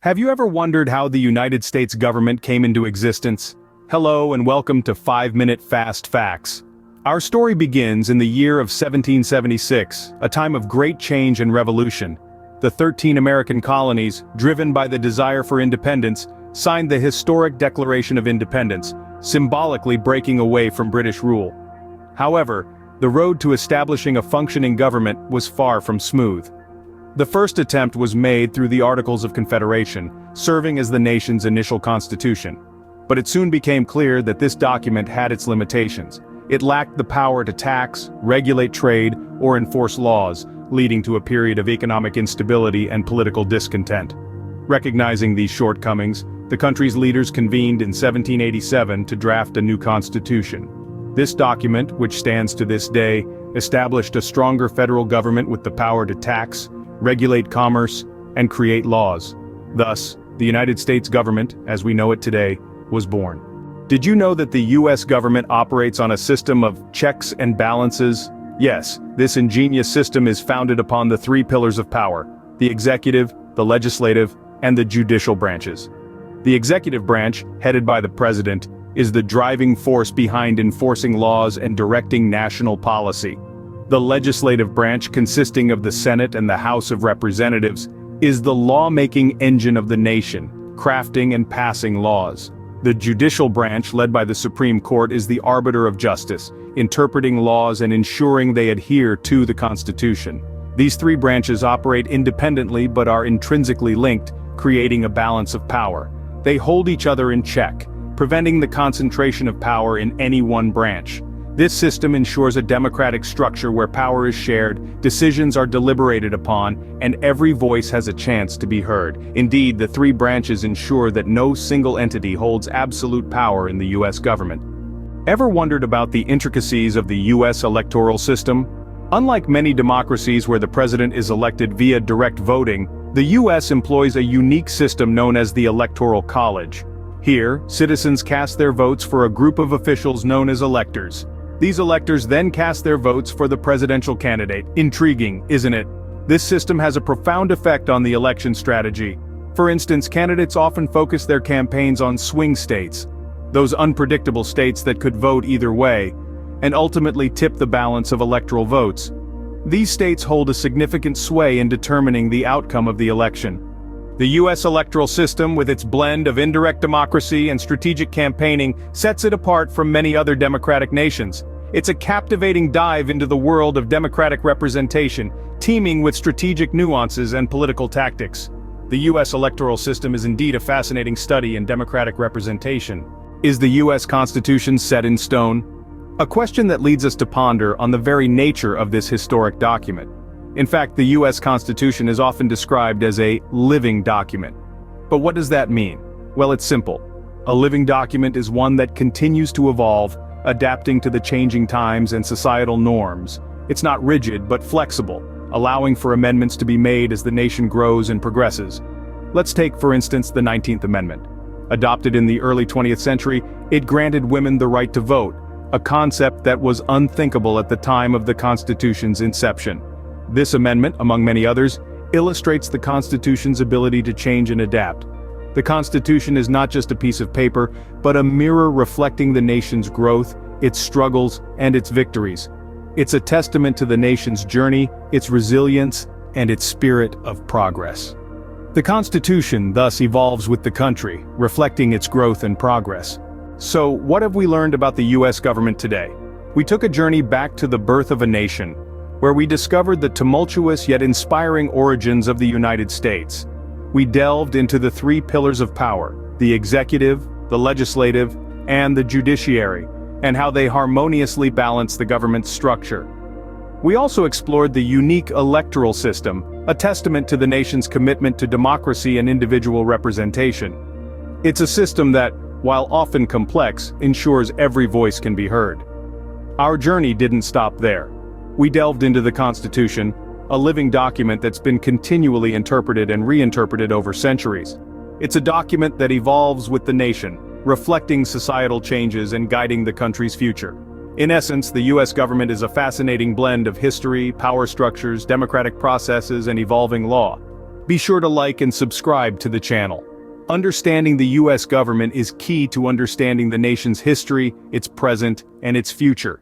Have you ever wondered how the United States government came into existence? Hello and welcome to 5-Minute Fast Facts. Our story begins in the year of 1776, a time of great change and revolution. The 13 American colonies, driven by the desire for independence, signed the historic Declaration of Independence, symbolically breaking away from British rule. However, the road to establishing a functioning government was far from smooth. The first attempt was made through the Articles of Confederation, serving as the nation's initial constitution. But it soon became clear that this document had its limitations. It lacked the power to tax, regulate trade, or enforce laws, leading to a period of economic instability and political discontent. Recognizing these shortcomings, the country's leaders convened in 1787 to draft a new constitution. This document, which stands to this day, established a stronger federal government with the power to tax, regulate commerce, and create laws. Thus, the United States government, as we know it today, was born. Did you know that the U.S. government operates on a system of checks and balances? Yes, this ingenious system is founded upon the three pillars of power: the executive, the legislative, and the judicial branches. The executive branch, headed by the president, is the driving force behind enforcing laws and directing national policy. The legislative branch, consisting of the Senate and the House of Representatives, is the lawmaking engine of the nation, crafting and passing laws. The judicial branch, led by the Supreme Court, is the arbiter of justice, interpreting laws and ensuring they adhere to the Constitution. These three branches operate independently but are intrinsically linked, creating a balance of power. They hold each other in check, preventing the concentration of power in any one branch. This system ensures a democratic structure where power is shared, decisions are deliberated upon, and every voice has a chance to be heard. Indeed, the three branches ensure that no single entity holds absolute power in the U.S. government. Ever wondered about the intricacies of the U.S. electoral system? Unlike many democracies where the president is elected via direct voting, the U.S. employs a unique system known as the Electoral College. Here, citizens cast their votes for a group of officials known as electors. These electors then cast their votes for the presidential candidate. Intriguing, isn't it? This system has a profound effect on the election strategy. For instance, candidates often focus their campaigns on swing states, those unpredictable states that could vote either way, and ultimately tip the balance of electoral votes. These states hold a significant sway in determining the outcome of the election. The U.S. electoral system, with its blend of indirect democracy and strategic campaigning, sets it apart from many other democratic nations. It's a captivating dive into the world of democratic representation, teeming with strategic nuances and political tactics. The U.S. electoral system is indeed a fascinating study in democratic representation. Is the U.S. Constitution set in stone? A question that leads us to ponder on the very nature of this historic document. In fact, the U.S. Constitution is often described as a living document. But what does that mean? Well, it's simple. A living document is one that continues to evolve, adapting to the changing times and societal norms. It's not rigid but flexible, allowing for amendments to be made as the nation grows and progresses. Let's take, for instance, the 19th Amendment. Adopted in the early 20th century, it granted women the right to vote, a concept that was unthinkable at the time of the Constitution's inception. This amendment, among many others, illustrates the Constitution's ability to change and adapt. The Constitution is not just a piece of paper, but a mirror reflecting the nation's growth, its struggles, and its victories. It's a testament to the nation's journey, its resilience, and its spirit of progress. The Constitution thus evolves with the country, reflecting its growth and progress. So, what have we learned about the U.S. government today? We took a journey back to the birth of a nation, where we discovered the tumultuous yet inspiring origins of the United States. We delved into the three pillars of power: the executive, the legislative, and the judiciary, and how they harmoniously balance the government's structure. We also explored the unique electoral system, a testament to the nation's commitment to democracy and individual representation. It's a system that, while often complex, ensures every voice can be heard. Our journey didn't stop there. We delved into the Constitution, a living document that's been continually interpreted and reinterpreted over centuries. It's a document that evolves with the nation, reflecting societal changes and guiding the country's future. In essence, the U.S. government is a fascinating blend of history, power structures, democratic processes, and evolving law. Be sure to like and subscribe to the channel. Understanding the US government is key to understanding the nation's history, its present, and its future.